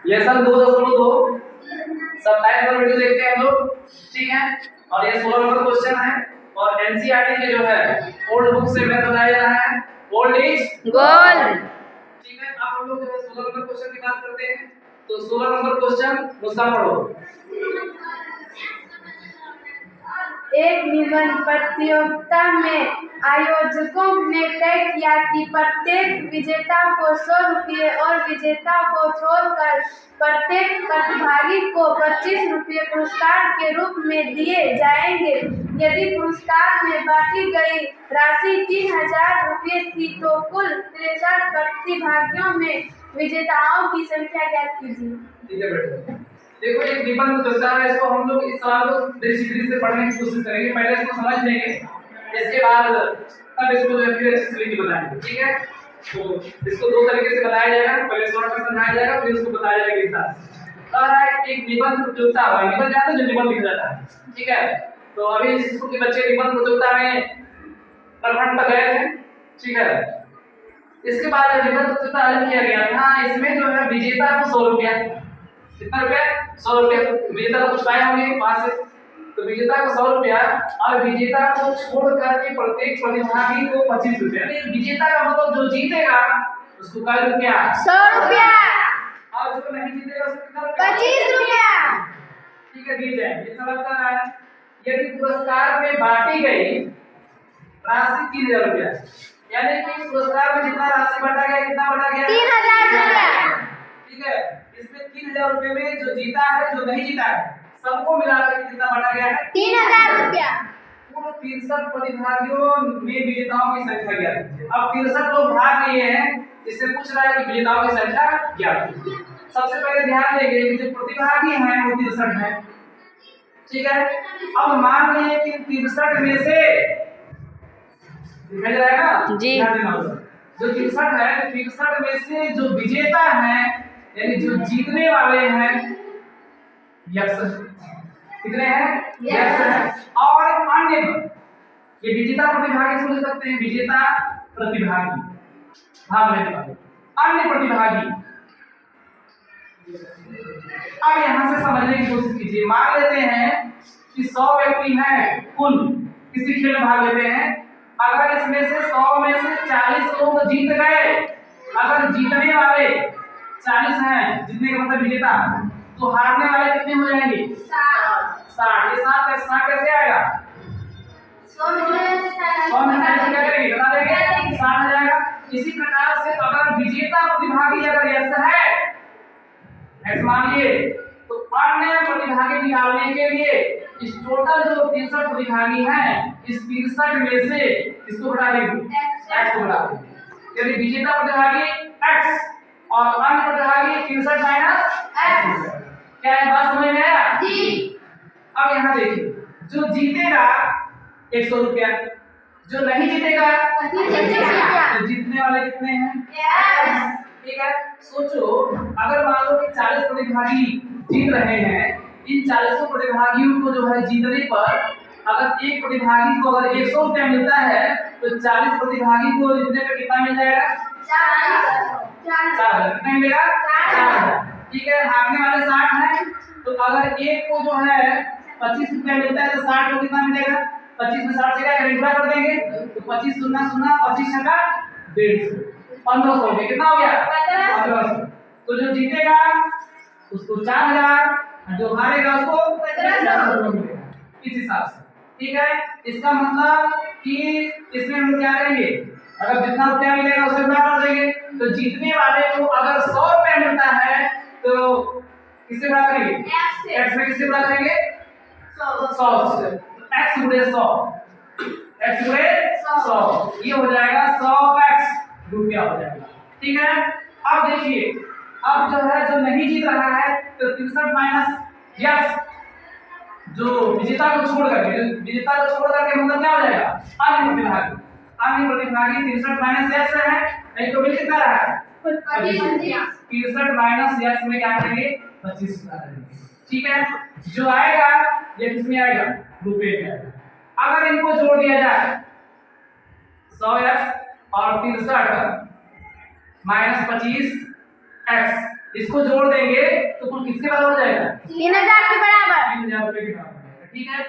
Lesson 2.2 सब type का video देखते हैं हम लोग, ठीक है। और ये 16 नंबर क्वेश्चन है और एनसीईआरटी के जो है ओल्ड बुक से मैं बताया जा रहा है ओल्ड इज गोल्ड। ठीक है। अब हम लोग जो है 16 नंबर क्वेश्चन की बात करते हैं। तो 16 नंबर क्वेश्चन उसका पढ़ो। एक निबंध प्रतियोगिता में आयोजकों ने तय किया कि प्रत्येक विजेता को 100 रुपये और विजेता को छोड़कर प्रत्येक प्रतिभागी को 25 रुपये पुरस्कार के रूप में दिए जाएंगे। यदि पुरस्कार में बांटी गई राशि 3000 रुपये थी तो कुल 63 प्रतिभागियों में विजेताओं की संख्या ज्ञात कीजिए। ठीक है बेटा, देखो एक निबंध प्रतियोगिता है, इसको हम लोग इस सवाल को दृष्टि से पढ़ने की कोशिश करेंगे। पहले इसको समझ लेंगे, इसके बाद तब इसको फिर अच्छे से लिख के बताएंगे, ठीक है। तो इसको दो तरीके से बताया जाएगा, पहले शॉर्ट में समझाया जाएगा फिर इसको बताया जाएगा विस्तार से। कह रहा है एक निबंध प्रतियोगिता हुआ, निबंध क्या है जो निबंध लिखा जाता है, ठीक है। तो अभी स्कूल के बच्चे निबंध प्रतियोगिता में प्रखंड तक गए थे, ठीक है। इसके बाद निबंध प्रतियोगिता अलग किया गया था, इसमें जो है विजेता को 100 रुपया, कितना रुपया 100 रुपया, विजेता को कुछ पाए होंगे वहां से, तो विजेता को 100 रुपया और विजेता को छोड़ करके प्रत्येक प्रतिभागी को 25 रुपया। विजेता का मतलब जो जीतेगा उसको क्या रुपया 100 रुपया और जो नहीं जीतेगा उसको कितना रुपया 25 रुपया। ठीक है, दिए जाए। ये सवाल का है यदि पुरस्कार में बांटी गई राशि 3000 रुपया, यानी कि पुरस्कार में जितना राशि बांटा गया कितना बांटा गया 3000 रुपया, ठीक है। इसमें 3000 रुपए में जो जीता है जो नहीं जीता है सबको मिलाकर कितना बांटा गया है 3000 रुपया। कुल 63 प्रतिभागियों में विजेताओं की संख्या ज्ञात कीजिए। अब 63 लोग भाग लिए हैं, इससे पूछ रहा है कि विजेताओं की संख्या ज्ञात कीजिए। सबसे पहले ध्यान देंगे कि जो प्रतिभागी हैं वो 63 हैं, ठीक है। अब मान लीजिए कि 63 में से दिखाई दे रहा है ना जी। ध्यान देना होगा। जो 63 है 63 में से जो विजेता है यानी जो जीतने वाले हैं यक्ष, कितने हैं यक्ष हैं। और अन्य ये विजेता प्रतिभागी समझ सकते हैं, विजेता प्रतिभागी भाग लेने वाले अन्य प्रतिभागी। अब यहां से समझने की कोशिश कीजिए, मान लेते हैं कि 100 व्यक्ति हैं कुल किसी खेल में भाग लेते हैं। अगर इसमें से 100 में से 40 लोग जीत गए, अगर जीतने वाले 40 हैं, जीतने का मतलब विजेता, तो हारने वाले कितने हो जाएंगे 60। ये 60 कैसे आएगा 100 में से क्या करेंगे बता देंगे 60 हो जाएगा। इसी प्रकार से अगर विजेता प्रतिभागी अगर यक्ष है ऐसे मान लिए, तो अन्य प्रतिभागी निकालने के लिए इस टोटल जो 63 प्रतिभागी हैं इस 63 में से इसको घटा देंगे x को घटा देंगे। यदि विजेता प्रतिभागी x और अन्य प्रतिभागी 63 माइनस x। क्या ये बात समझ में आया जी। अब यहाँ देखिए जो जीतेगा 100 रुपया, जो नहीं जीतेगा 25 रुपया। तो जीतने वाले कितने हैं ठीक है। सोचो अगर मान लो कि 40 प्रतिभागी जीत रहे हैं, इन 40 प्रतिभागियों को जो है जीतने पर अगर एक प्रतिभागी को अगर 100 रुपया मिलता है तो 40 प्रतिभागी को जीतने पर कितना मिल जाएगा 4,000। कितना मिलेगा 4,000। ठीक है, हारने वाले 60 हैं, तो अगर एक को जो है 25 रुपया मिलता है तो 60 को कितना मिलेगा 25 में 60 से क्या करेंगे गुणा कर देंगे, तो 25 शून्य शून्य 25 छक्का 150 1500 में कितना हो गया 1500। तो जो जीतेगा उसको 4000 जो हारेगा उसको 1500 मिलेगा इस हिसाब से, ठीक है। इसका मतलब कि इसमें हम क्या करेंगे अगर जितना रुपया मिलेगा उसे गुणा कर देंगे, तो जीतने वाले को अगर 100 रुपया मिलता है तो किससे गुणा करेंगे x में किससे गुणा करेंगे 100 से, x गुणे 100 x गुणे 100 ये हो जाएगा 100x रुपया हो जाएगा, ठीक है। अब देखिए अब जो है जो नहीं जीत रहा है तो 63 माइनस यस जो विजेता को छोड़ करके, विजेता को छोड़ करके मतलब क्या हो जाएगा अन्य प्रतिभागी 63 माइनस यस है नहीं तो मिल कितना रहा है 63 माइनस यस में क्या करेंगे 25 करेंगे, ठीक है। जो आएगा ये किसमें आएगा रुपए में आएगा। अगर इनको जोड़ दिया जाए 100x और 63 माइनस 25 x, इसको जोड़ देंगे तो कुल किसके बराबर हो जाएगा? 3000 के बराबर। 3000 रुपए के बराबर हो जाएगा। ठीक है,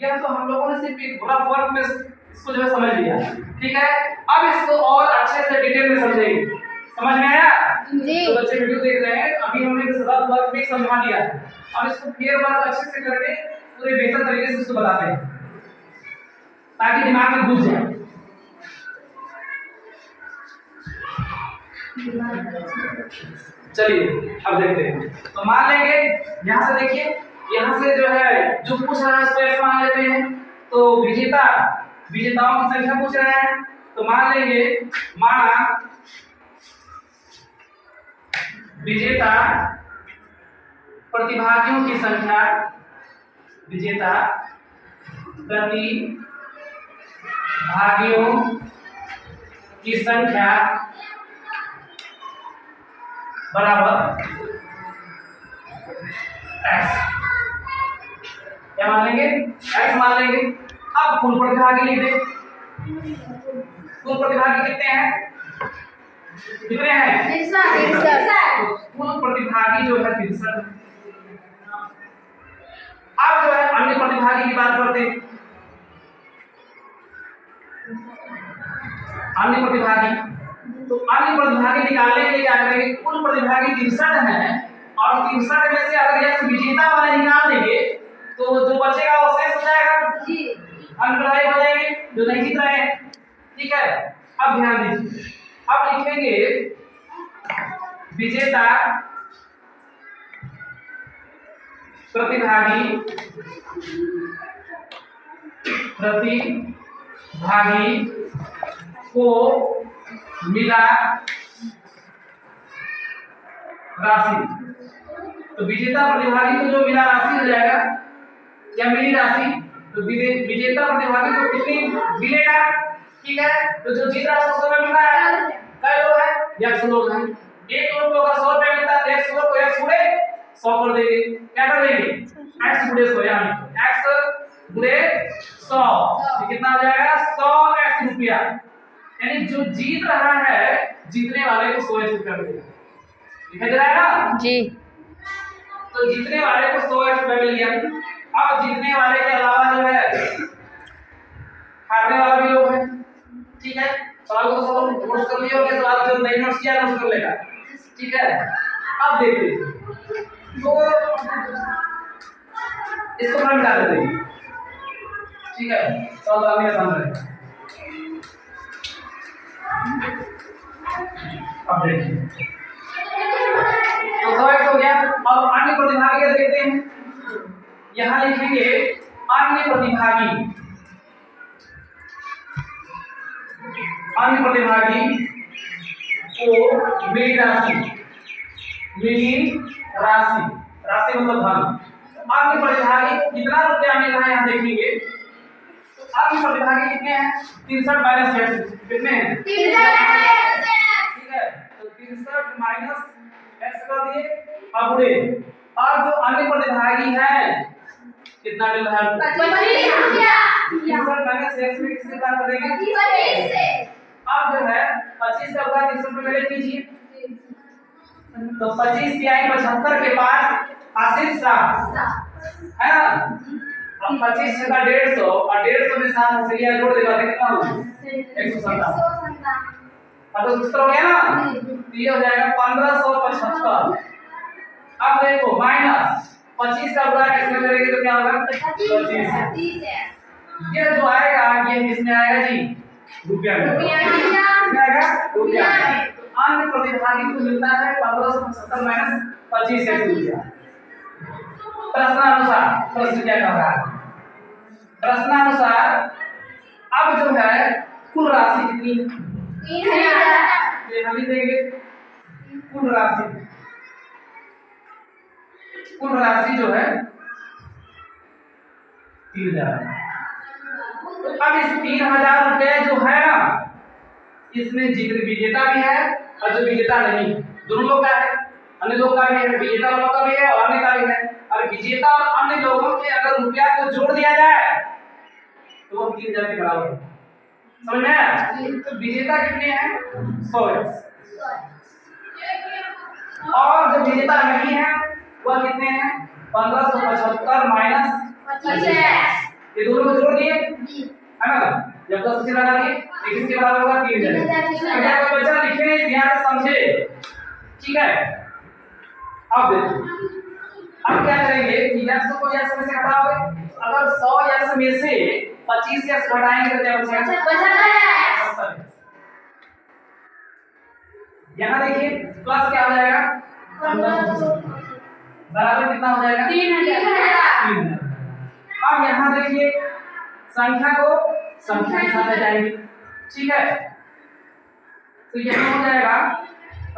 यह तो हम लोगों ने सिर्फ एक थोड़ा फर्क में इसको जो है समझ लिया। ठीक है, अब इसको और अच्छे से डिटेल में समझेंगे। समझ में आया? जी। तो बच्चे वीडियो देख रहे हैं, अभी हमने सरल वर्क में समझा दिया, अब इसको फेयर वर्क अच्छे से करके पूरे बेहतर तरीके से उसको बताते हैं ताकि दिमाग में घुस जाए। चलिए अब देखते हैं। तो मान लेंगे यहाँ से, देखिए यहाँ से जो है जो पूछ रहा है उसको ऐसे मान लेते हैं। तो विजेताओं की संख्या पूछ रहा है, तो मान लेंगे, माना विजेता प्रतिभागियों की संख्या, विजेता प्रतिभागियों की संख्या बराबर x, क्या मान लेंगे? x मान लेंगे। अब कुल प्रतिभागी लिख दे। कुल प्रतिभागी कितने हैं? कितने हैं? 63। कुल प्रतिभागी जो है 63। अब जो है अन्य प्रतिभागी की बात करते हैं। अन्य प्रतिभागी, तो अन्य प्रतिभागी निकालने के लिए क्या करेंगे? कुल प्रतिभागी 63 हैं और 63 में से अगर यह विजेता वाले निकाल देंगे तो जो बचेगा वो शेष हो जाएगा जी, अन्य हो जाएंगे जो नहीं जीत रहे हैं। ठीक है, अब ध्यान दीजिए, अब लिखेंगे विजेता प्रतिभागी को मिला राशि। तो विजेता प्रतिभागी को जो मिला राशि हो जाएगा या मिली राशि, तो विजेता प्रतिभागी को कितनी मिलेगा? ठीक है, तो जो जीत रहा है 100 रुपए मिल रहा है। कई लोग हैं? 100 लोग हैं। एक लोग को अगर 100 रुपए मिलता है तो 100 को 1 गुणे 100 कर देंगे। क्या कर देंगे? x गुणे 100, यानी x गुणे 100 कितना हो जाएगा? 100x रुपया। यानी जो जीत रहा है, जीतने वाले को 100x रुपया मिलेगा। दिखाई दे रहा है ना जी। तो जीतने वाले को 100x रुपया मिल गया। अब जीतने वाले के अलावा जो है हारने वाला भी लोग है। ठीक है, सवाल को सब नोट कर लिया होगा, सवाल जो नहीं नोट किया नोट कर लेगा। ठीक है, अब देखते हैं, तो इसको हम मिटा देते हैं। ठीक है, सवाल आने आसान रहेगा। अब देखिए, तो 100x हो गया। अब अन्य प्रतिभागी का देखते हैं, यहाँ लिखेंगे अन्य प्रतिभागी को मिली राशि, राशि मतलब धन। अन्य प्रतिभागी को कितना रुपया मिल रहा है यहाँ देखेंगे। तो अन्य प्रतिभागी कितने हैं? 63 माइनस x, कितने हैं? 63। ठीक है, तो 63 माइनस x कर दिए, अब गुणे। और जो अन्य प्रतिभागी है कितना मिल रहा है? 25 रुपया। 63 माइनस x में किससे बात करेंगे? 25 से। अब जो है 25 का गुणा 63 पे पहले कीजिए, तो 25 तिहाई 75 के पास आसिफ 7 है ना। अब 25 का 150 और 150 में 7 हंसिया जोड़ देगा तो कितना होगा? 157। अब तो सूत्र हो गया ना, तो ये हो जाएगा 1575। अब देखो माइनस 25 का गुणा किसमें करेंगे तो क्या होगा? 25 है। ये जो आएगा ये किसमें आएगा जी? रुपया में। रुपया आएगा रुपया। अन्य प्रतिभागी को मिलता है 1575 माइनस 25 रुपया। प्रश्नानुसार, प्रश्न क्या कह रहा है? प्रश्नानुसार अब जो है कुल राशि कितनी? 3000। ये हम देंगे कुल राशि जो है 3000। अब इस 3000 रुपए जो है ना, इसमें विजेता भी है और जो विजेता नहीं, दोनों लोग का है। अन्य लोग का भी है, विजेता वालों का भी है और अन्य का भी है। और विजेता और अन्य लोगों के अगर रुपया को जोड़ दिया जाए तो वो 3000 के बराबर है। समझ में? तो विजेता कितने हैं? 100x। और जो विजेता नहीं है वह कितने हैं 1575 माइनस 25 ये दोनों को जोड़ दिए है ना जब 10 से लगा दिए 21 के बराबर होगा 3000 तो क्या कोई बच्चा लिखे नहीं ध्यान से समझे ठीक है अब देखो अब क्या करेंगे कि यस को यस में से हटाओगे अगर 100 यस में से 25 यस घटाएंगे तो क्या बचेगा 75 यहाँ देखिए प्लस क्या हो जाएगा 1500 बराबर कितना हो जाएगा 3000 अब यहाँ देखिए संख्या को संख्या के साथ ले जाएंगे ठीक है तो यहाँ हो जाएगा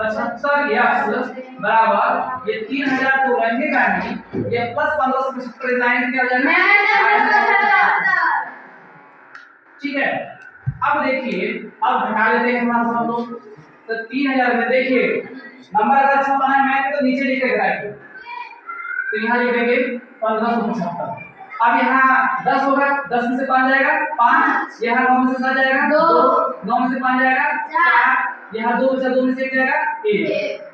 75 यस बराबर ये 3000 तो रहेगा नहीं ये प्लस 1575 लाइन क्या हो जाएगा ठीक है अब देखिए अब घटा लेते हैं हमारा सब लोग तो 3000 में देखिए नंबर अगर अच्छा बना है मैथ तो नीचे लिख के घटाएंगे तो यहाँ लिख देंगे 1575 अब यहाँ 10 होगा 10 में से 5 जाएगा 5 यहाँ 9 में से 7 जाएगा 2 9 में से 5 जाएगा 4 यहाँ 2 बचा 2 में से 1 जाएगा 1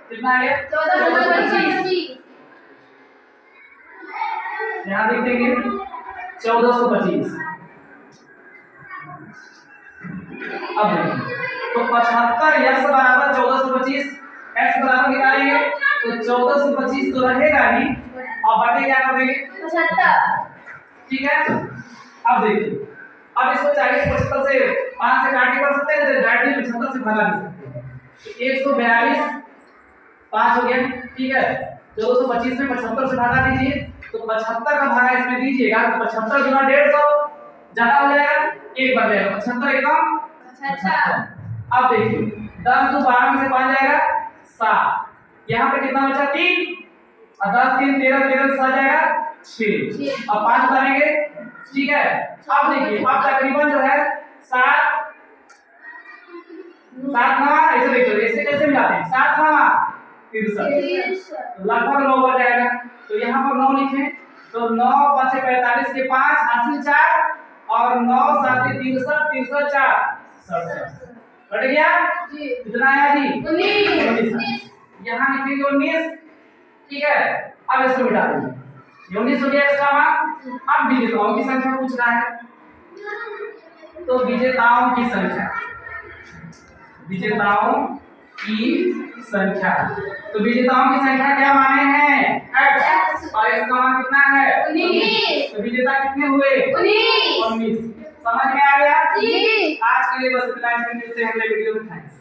कितना आ गया 1425 यहाँ लिख देंगे 1425 अब देखिए तो 75 यस बराबर 1425 x बराबर निकालेंगे तो 1425 तो रहेगा ही और बटे क्या कर देंगे 75 ठीक है अब देखिए अब इसको चाहिए 75 से 5 से काट के कर सकते हैं डायरेक्टली 75 से भागा भी सकते हैं 142 5 हो गया ठीक है 225 में 75 से भागा दीजिए तो 75 का भागा इसमें दीजिएगा तो 75 गुना 150 ज्यादा हो जाएगा 1 बन जाएगा 75 एकदम 75 अब देखिए 10 तो 12 में से 5 जाएगा 7 यहाँ पे कितना बचा 3 और 10 3 13 13 से 7 जाएगा 6 अब 5 उतारेंगे ठीक है अब देखिए अब तकरीबन जो है 7 नवा ऐसे देखो ऐसे कैसे मिलाते हैं 7 नवा 63 लगभग 9 बन जाएगा तो यहाँ पर 9 लिखें तो 9 5 45 के 5 हासिल 4 और 9 7 63 304 67 कट गया जी कितना आया जी 19 यहाँ लिखेंगे 19 ठीक है अब इसको मिटा देंगे 19 हो गया इसका मान अब विजेताओं की संख्या पूछ रहा है तो विजेताओं की संख्या तो विजेताओं की संख्या क्या माने हैं x और इसका मान कितना है 19 तो विजेता कितने हुए 19 समझ में आ गया जी आज के लिए बस इतना ही मिलते हैं अगले वीडियो में थैंक्स